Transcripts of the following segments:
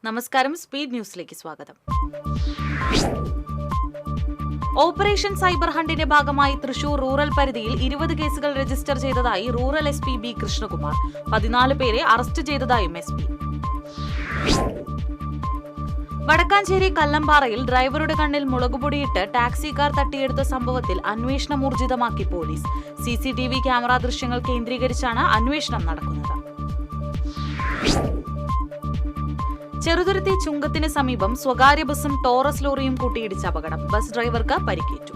നമസ്കാരം, സ്പീഡ് ന്യൂസിലേക്ക് സ്വാഗതം. ഓപ്പറേഷൻ സൈബർ ഹണ്ടിന്റെ ഭാഗമായി തൃശൂർ റൂറൽ പരിധിയിൽ 20 കേസുകൾ രജിസ്റ്റർ ചെയ്തതായി റൂറൽ SP ബി കൃഷ്ണകുമാർ. 14 പേരെ അറസ്റ്റ് ചെയ്തതായും SP. വടക്കാഞ്ചേരി കല്ലമ്പാറയിൽ ഡ്രൈവറുടെ കണ്ണിൽ മുളകുപൊടിയിട്ട് ടാക്സിക്കാർ തട്ടിയെടുത്ത സംഭവത്തിൽ അന്വേഷണം ഊർജിതമാക്കി പോലീസ്. CCTV ക്യാമറ ദൃശ്യങ്ങൾ കേന്ദ്രീകരിച്ചാണ് അന്വേഷണം നടക്കുന്നത്. ചെറുതുരുത്തി ചുങ്കത്തിന് സമീപം സ്വകാര്യ ബസും ടോറസ് ലോറിയും കൂട്ടിയിടിച്ച അപകടം. ബസ് ഡ്രൈവർക്ക് പരിക്കേറ്റു.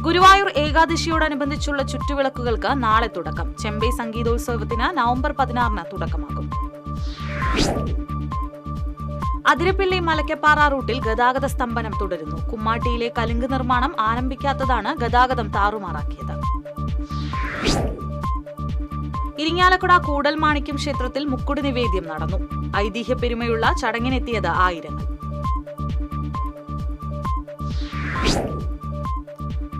ഗുരുവായൂർ ഏകാദശിയോടനുബന്ധിച്ചുള്ള ചുറ്റുവിളക്കുകൾക്ക് നാളെ തുടക്കം. ചെമ്പൈ സംഗീതോത്സവത്തിന് നവംബർ 16 തുടക്കമാകും. അതിരപ്പിള്ളി മലക്കപ്പാറ റൂട്ടിൽ ഗതാഗത സ്തംഭനം തുടരുന്നു. കുമ്മാട്ടിയിലെ കലുങ്ക് നിർമ്മാണം ആരംഭിക്കാത്തതാണ് ഗതാഗതം താറുമാറാക്കിയത്. ഇരിങ്ങാലക്കുട കൂടൽമാണിക്യം ക്ഷേത്രത്തിൽ മുക്കുട് നിവേദ്യം നടന്നു. ഐതിഹ്യ പെരുമയുള്ള ചടങ്ങിനെത്തിയത് ആയിരങ്ങൾ.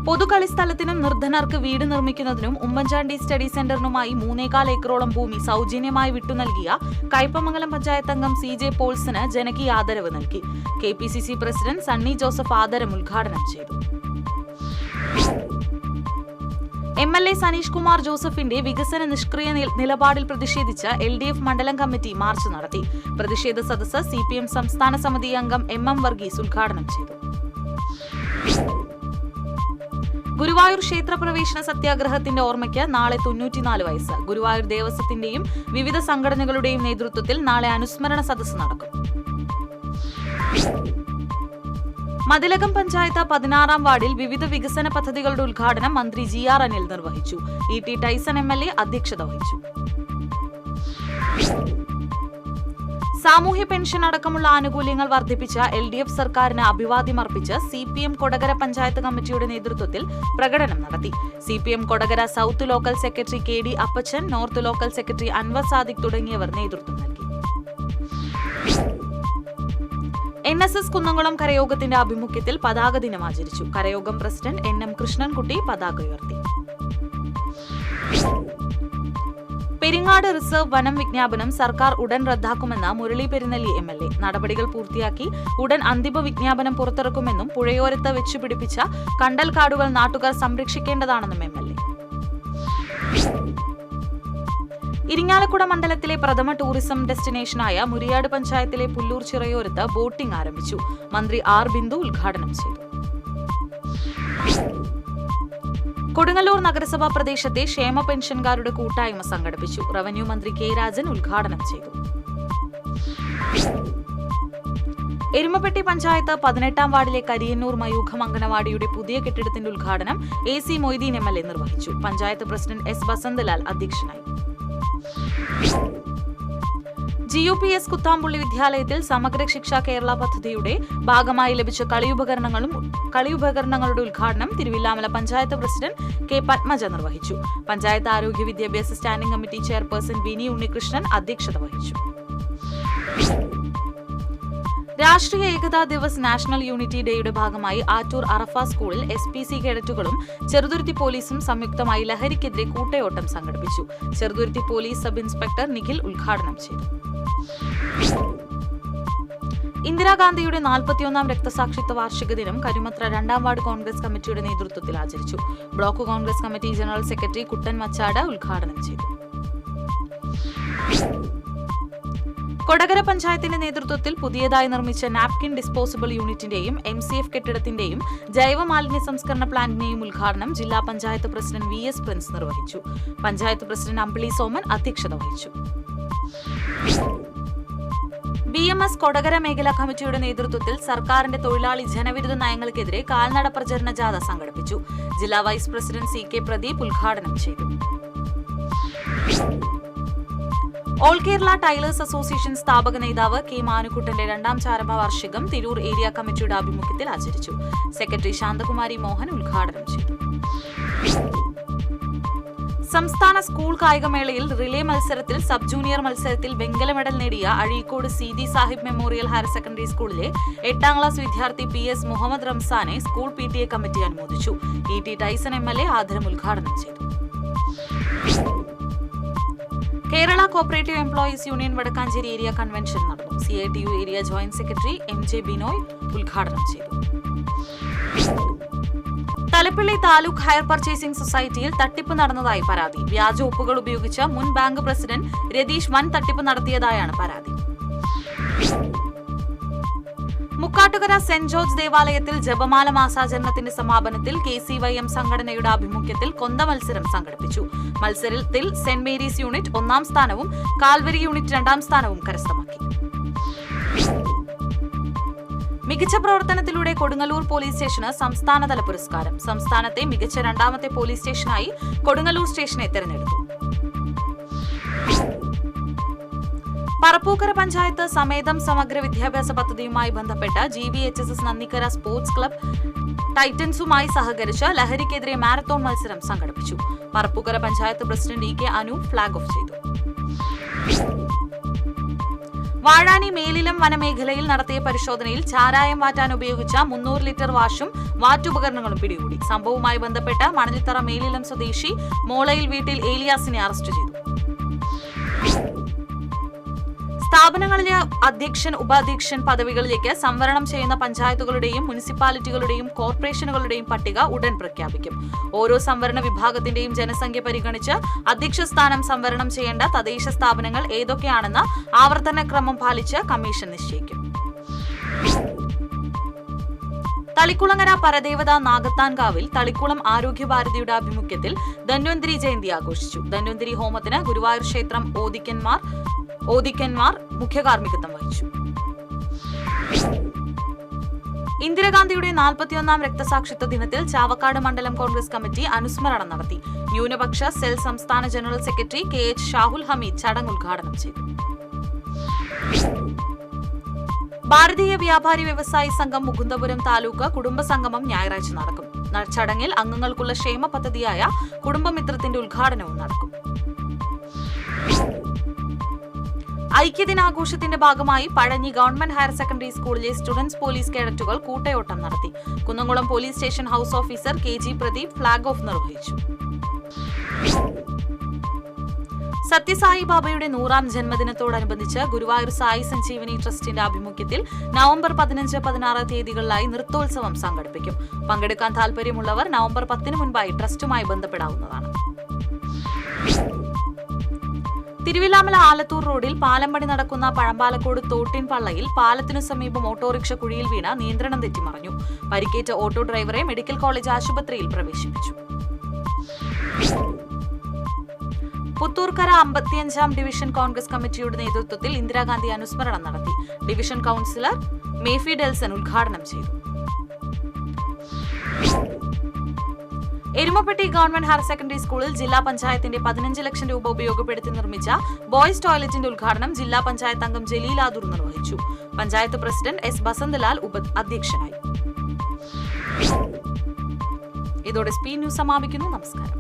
പൊതുകളിസ്ഥലത്തിനും നിർധനർക്ക് വീട് നിർമ്മിക്കുന്നതിനും ഉമ്മൻചാണ്ടി സ്റ്റഡി സെന്ററിനുമായി 3.25 ഏക്കറോളം ഭൂമി സൗജന്യമായി വിട്ടുനൽകിയ കയ്പമംഗലം പഞ്ചായത്ത് അംഗം CJ പോൾസിന് ജനകീയ ആദരവ് നൽകി. KPCC പ്രസിഡന്റ് സണ്ണി ജോസഫ് ആദരം ഉദ്ഘാടനം ചെയ്തു. MLA സനീഷ് കുമാർ ജോസഫിന്റെ വികസന നിഷ്ക്രിയ നിലപാടിൽ പ്രതിഷേധിച്ച് LDF മണ്ഡലം കമ്മിറ്റി മാർച്ച് നടത്തി. പ്രതിഷേധ സദസ്സ് CPM സംസ്ഥാന സമിതി അംഗം MM വർഗീസ് ഉദ്ഘാടനം ചെയ്തു. ഗുരുവായൂർ ക്ഷേത്രപ്രവേശന സത്യാഗ്രഹത്തിന്റെ ഓർമ്മയ്ക്ക് നാളെ 94 വയസ്സ്. ഗുരുവായൂർ ദേവസ്വത്തിന്റെയും വിവിധ സംഘടനകളുടെയും നേതൃത്വത്തിൽ നാളെ അനുസ്മരണ സദസ്സ് നടക്കും. മതിലകം പഞ്ചായത്ത് 16-ാം വാർഡിൽ വിവിധ വികസന പദ്ധതികളുടെ ഉദ്ഘാടനം മന്ത്രി GR അനിൽ നിർവഹിച്ചു. ET ടൈസൺ MLA അധ്യക്ഷത വഹിച്ചു. സാമൂഹ്യ പെൻഷൻ അടക്കമുള്ള ആനുകൂല്യങ്ങൾ വർദ്ധിപ്പിച്ച LDF സർക്കാരിന് അഭിവാദ്യമർപ്പിച്ച് CPM കൊടകര പഞ്ചായത്ത് കമ്മിറ്റിയുടെ നേതൃത്വത്തിൽ പ്രകടനം നടത്തി. CPM Kodakara south local secretary KD Appachan, north local secretary Anwar Sadiq തുടങ്ങിയവർ നേതൃത്വം നൽകി. NSS കുന്നംകുളം കരയോഗത്തിന്റെ ആഭിമുഖ്യത്തിൽ പതാക ദിനം ആചരിച്ചു. കരയോഗം പ്രസിഡന്റ് NM കൃഷ്ണൻകുട്ടി പതാക ഉയർത്തി. പെരിങ്ങാട് റിസർവ് വനം വിജ്ഞാപനം സർക്കാർ ഉടൻ റദ്ദാക്കുമെന്ന് മുരളി പെരുന്നെല്ലി MLA. നടപടികൾ പൂർത്തിയാക്കി ഉടൻ അന്തിമ വിജ്ഞാപനം പുറത്തിറക്കുമെന്നും പുഴയോരത്ത് വെച്ചുപിടിപ്പിച്ച കണ്ടൽ കാടുകൾ നാട്ടുകാർ സംരക്ഷിക്കേണ്ടതാണെന്നും MLA. ഇരിങ്ങാലക്കുട മണ്ഡലത്തിലെ പ്രഥമ ടൂറിസം ഡെസ്റ്റിനേഷനായ മുരിയാട് പഞ്ചായത്തിലെ പുല്ലൂർ ചിറയോരത്ത് ബോട്ടിംഗ് ആരംഭിച്ചു. മന്ത്രി R ബിന്ദു ഉദ്ഘാടനം ചെയ്തു. കൊടുങ്ങല്ലൂർ നഗരസഭാ പ്രദേശത്തെ ക്ഷേമ പെൻഷൻകാരുടെ കൂട്ടായ്മ സംഘടിപ്പിച്ചു. റവന്യൂ മന്ത്രി K രാജൻ ഉദ്ഘാടനം ചെയ്തു. എരുമപ്പെട്ടി പഞ്ചായത്ത് 18-ാം വാർഡിലെ കരിയന്നൂർ മയൂഖം അംഗനവാടിയുടെ പുതിയ കെട്ടിടത്തിന്റെ ഉദ്ഘാടനം AC മൊയ്തീൻ MLA നിർവഹിച്ചു. പഞ്ചായത്ത് പ്രസിഡന്റ് S ബസന്തലാൽ അധ്യക്ഷനായി. GUPS കുത്താമ്പുള്ളി വിദ്യാലയത്തിൽ സമഗ്ര ശിക്ഷ കേരള പദ്ധതിയുടെ ഭാഗമായി ലഭിച്ച കളിയുപകരണങ്ങളുടെ ഉദ്ഘാടനം തിരുവില്ലാമല പഞ്ചായത്ത് പ്രസിഡന്റ് K പത്മജ നിർവഹിച്ചു. പഞ്ചായത്ത് ആരോഗ്യ വിദ്യാഭ്യാസ സ്റ്റാൻഡിംഗ് കമ്മിറ്റി ചെയർപേഴ്സൺ വിനി ഉണ്ണികൃഷ്ണൻ അധ്യക്ഷത വഹിച്ചു. രാഷ്ട്രീയ ഏകതാ ദിവസ് നാഷണൽ യൂണിറ്റി ഡേയുടെ ഭാഗമായി ആറ്റൂർ അറഫ സ്കൂളിൽ SPC കേഡറ്റുകളും ചെറുതുരുത്തി പോലീസും സംയുക്തമായി ലഹരിക്കെതിരെ കൂട്ടയോട്ടം സംഘടിപ്പിച്ചു. Cheruthuruthy police sub inspector Nikhil ഉദ്ഘാടനം ചെയ്തു. ഇന്ദിരാഗാന്ധിയുടെ 41-ാം രക്തസാക്ഷിത്വ വാർഷിക ദിനം കരുമത്ര 2-ാം വാർഡ് കോൺഗ്രസ് കമ്മിറ്റിയുടെ നേതൃത്വത്തിൽ ആചരിച്ചു. Block Congress committee general secretary Kuttan Machad ഉദ്ഘാടനം ചെയ്തു. കൊടകര പഞ്ചായത്തിന്റെ നേതൃത്വത്തിൽ പുതിയതായി നിർമ്മിച്ച നാപ്കിൻ ഡിസ്പോസിബിൾ യൂണിറ്റിന്റെയും MCF കെട്ടിടത്തിന്റെയും ജൈവ മാലിന്യ സംസ്കരണ പ്ലാന്റിന്റെയും ഉദ്ഘാടനം ജില്ലാ പഞ്ചായത്ത് പ്രസിഡന്റ് VS പ്രിൻസ് നിർവഹിച്ചു. പഞ്ചായത്ത് പ്രസിഡന്റ് അമ്പിളി സോമൻ അധ്യക്ഷത വഹിച്ചു. BMS കൊടകര മേഖലാ കമ്മിറ്റിയുടെ നേതൃത്വത്തിൽ സർക്കാരിന്റെ തൊഴിലാളി ജനവിരുദ്ധ നയങ്ങൾക്കെതിരെ കാൽനട പ്രചരണ ജാഥ സംഘടിപ്പിച്ചു. ജില്ലാ വൈസ് പ്രസിഡന്റ് CK പ്രദീപ് ഉദ്ഘാടനം ചെയ്തു. ഓൾ കേരള ടൈലേഴ്സ് അസോസിയേഷൻ സ്ഥാപക നേതാവ് K മാനുക്കുട്ടന്റെ 2-ാം ചരമവാർഷികം തിരൂർ ഏരിയ കമ്മിറ്റിയുടെ ആഭിമുഖ്യത്തിൽ ആചരിച്ചു. സെക്രട്ടറി ശാന്തകുമാരി മോഹൻ ഉദ്ഘാടനം ചെയ്തു. സംസ്ഥാന സ്കൂൾ കായികമേളയിൽ റിലേ മത്സരത്തിൽ സബ് ജൂനിയർ മത്സരത്തിൽ വെങ്കല മെഡൽ നേടിയ Azhikode Seethi Sahib memorial higher secondary സ്കൂളിലെ 8-ാം ക്ലാസ് വിദ്യാർത്ഥി PS മുഹമ്മദ് റംസാനെ സ്കൂൾ PTA കമ്മിറ്റി അനുമോദിച്ചു. ET ടൈസൺ MLA ആദരം ഉദ്ഘാടനം ചെയ്തു. Kerala cooperative employees union Vadakkanchery area convention നടന്നു. CITU area joint secretary MJ Binoy ഉദ്ഘാടനം ചെയ്തു. തലപ്പള്ളി താലൂക്ക് ഹയർ പർച്ചേസിംഗ് സൊസൈറ്റിയിൽ തട്ടിപ്പ് നടന്നതായി പരാതി. വ്യാജ ഒപ്പുകൾ ഉപയോഗിച്ച് മുൻ ബാങ്ക് പ്രസിഡന്റ് രതീഷ് വൻ തട്ടിപ്പ് നടത്തിയതായാണ് പരാതി. മുക്കാട്ടുകര സെന്റ് ജോർജ് ദേവാലയത്തിൽ ജപമാല മാസാചരണത്തിന്റെ സമാപനത്തിൽ KCYM സംഘടനയുടെ ആഭിമുഖ്യത്തിൽ കൊന്ത മത്സരം സംഘടിപ്പിച്ചു. മത്സരത്തിൽ സെന്റ് മേരീസ് യൂണിറ്റ് 1ാം സ്ഥാനവും കാൽവരി യൂണിറ്റ് 2ാം സ്ഥാനവും കരസ്ഥമാക്കി. മികച്ച പ്രവർത്തനത്തിലൂടെ കൊടുങ്ങല്ലൂർ പോലീസ് സ്റ്റേഷന് സംസ്ഥാനതല പുരസ്കാരം. സംസ്ഥാനത്തെ മികച്ച 2ാമത്തെ പോലീസ് സ്റ്റേഷനായി കൊടുങ്ങല്ലൂർ സ്റ്റേഷനെ തെരഞ്ഞെടുത്തു. പറപ്പൂക്കര പഞ്ചായത്ത് സമേതം സമഗ്ര വിദ്യാഭ്യാസ പദ്ധതിയുമായി ബന്ധപ്പെട്ട് GVHSS നന്ദിക്കര സ്പോർട്സ് ക്ലബ് ടൈറ്റൻസുമായി സഹകരിച്ച് ലഹരിക്കെതിരെ മാരത്തോൺ മത്സരം സംഘടിപ്പിച്ചു. Parappukkara panchayat president EK Anu flag off ചെയ്തു. വാഴാനി മേലിലം വനമേഖലയിൽ നടത്തിയ പരിശോധനയിൽ ചാരായം വാറ്റാൻ ഉപയോഗിച്ച 300 ലിറ്റർ വാഷും വാറ്റുപകരണങ്ങളും പിടികൂടി. സംഭവവുമായി ബന്ധപ്പെട്ട് മണലിത്തറ മേലിലം സ്വദേശി മോളയിൽ വീട്ടിൽ ഏലിയാസിനെ അറസ്റ്റ് ചെയ്തു. സ്ഥാപനങ്ങളിലെ അധ്യക്ഷൻ ഉപാധ്യക്ഷൻ പദവികളിലേക്ക് സംവരണം ചെയ്യുന്ന പഞ്ചായത്തുകളുടെയും മുനിസിപ്പാലിറ്റികളുടെയും കോർപ്പറേഷനുകളുടെയും പട്ടിക ഉടൻ പ്രഖ്യാപിക്കും. ഓരോ സംവരണ വിഭാഗത്തിന്റെയും ജനസംഖ്യ പരിഗണിച്ച് അധ്യക്ഷ സ്ഥാനം സംവരണം ചെയ്യേണ്ട തദ്ദേശ സ്ഥാപനങ്ങൾ ഏതൊക്കെയാണെന്ന് ആവർത്തന ക്രമം പാലിച്ച് കമ്മീഷൻ നിശ്ചയിക്കും. തളിക്കുളങ്ങര പരദേവത നാഗത്താൻകാവിൽ തളിക്കുളം ആരോഗ്യഭാരതിയുടെ ആഭിമുഖ്യത്തിൽ ധന്വന്തരി ജയന്തി ആഘോഷിച്ചു. ധന്വന്തരി ഹോമത്തിന് ഗുരുവായൂർ ക്ഷേത്രം ഓദിക്കന്മാർ മുഖ്യകാർമ്മികത്വം വഹിച്ചു. ഇന്ദിരാഗാന്ധിയുടെ 41ാം രക്തസാക്ഷിത്വ ദിനത്തിൽ ചാവക്കാട് മണ്ഡലം കോൺഗ്രസ് കമ്മിറ്റി അനുസ്മരണം നടത്തി. ന്യൂനപക്ഷ സെൽ സംസ്ഥാന general secretary KH Shahul Hameed ചടങ്ങ് ഉദ്ഘാടനം ചെയ്തു. ഭാരതീയ വ്യാപാരി വ്യവസായി സംഘം മുകുന്ദപുരം താലൂക്ക് കുടുംബ സംഗമം ഞായറാഴ്ച നടക്കും. ചടങ്ങിൽ അംഗങ്ങൾക്കുള്ള ക്ഷേമ പദ്ധതിയായ കുടുംബമിത്രത്തിന്റെ ഉദ്ഘാടനവും നടക്കും. ഐക്യദിനാഘോഷത്തിന്റെ ഭാഗമായി പഴഞ്ഞി ഗവൺമെന്റ് ഹയർ സെക്കൻഡറി സ്കൂളിലെ സ്റ്റുഡൻസ് പോലീസ് കേഡറ്റുകൾ കൂട്ടയോട്ടം നടത്തി. Kunnamkulam police station house officer KG Pradeep flag off നിർവഹിച്ചു. സത്യസായി ബാബയുടെ 100ാം ജന്മദിനത്തോടനുബന്ധിച്ച് ഗുരുവായൂർ സായി സഞ്ജീവനി ട്രസ്റ്റിന്റെ ആഭിമുഖ്യത്തിൽ നവംബർ 15, 16 തീയതികളിലായി നൃത്തോത്സവം സംഘടിപ്പിക്കും. പങ്കെടുക്കാൻ താൽപര്യമുള്ളവർ നവംബർ 10 മുൻപായി ട്രസ്റ്റുമായി ബന്ധപ്പെടാവുന്നതാണ്. തിരുവില്ലാമല ആലത്തൂർ റോഡിൽ പാലം പണി നടക്കുന്ന പഴമ്പാലക്കോട് തോട്ടിൻ പള്ളയിൽ പാലത്തിനു സമീപം ഓട്ടോറിക്ഷ കുഴിയിൽ വീണ് നിയന്ത്രണം തെറ്റി മറിഞ്ഞു. പരിക്കേറ്റ ഓട്ടോ ഡ്രൈവറെ മെഡിക്കൽ കോളേജ് ആശുപത്രിയിൽ പ്രവേശിപ്പിച്ചു. പുത്തൂർക്കര 55ാം ഡിവിഷൻ കോൺഗ്രസ് കമ്മിറ്റിയുടെ നേതൃത്വത്തിൽ ഇന്ദിരാഗാന്ധി അനുസ്മരണം നടത്തി. ഡിവിഷൻ കൌൺസിലർ മേഫി ഡെൽസൺ ഉദ്ഘാടനം ചെയ്തു. എരുമപ്പെട്ടി ഗവൺമെന്റ് ഹയർ സെക്കൻഡറി സ്കൂളിൽ ജില്ലാ പഞ്ചായത്തിന്റെ 15 ലക്ഷം രൂപ ഉപയോഗപ്പെടുത്തി നിർമ്മിച്ച ബോയ്സ് ടോയ്ലറ്റിന്റെ ഉദ്ഘാടനം ജില്ലാ പഞ്ചായത്ത് അംഗം ജലീൽ ആദൂർ നിർവഹിച്ചു. പഞ്ചായത്ത് പ്രസിഡന്റ് S ബസന്തലാൽ അധ്യക്ഷനായി. ഇതോടെ സ്പീഡ് ന്യൂസ് സമാപിക്കുന്നു. നമസ്കാരം.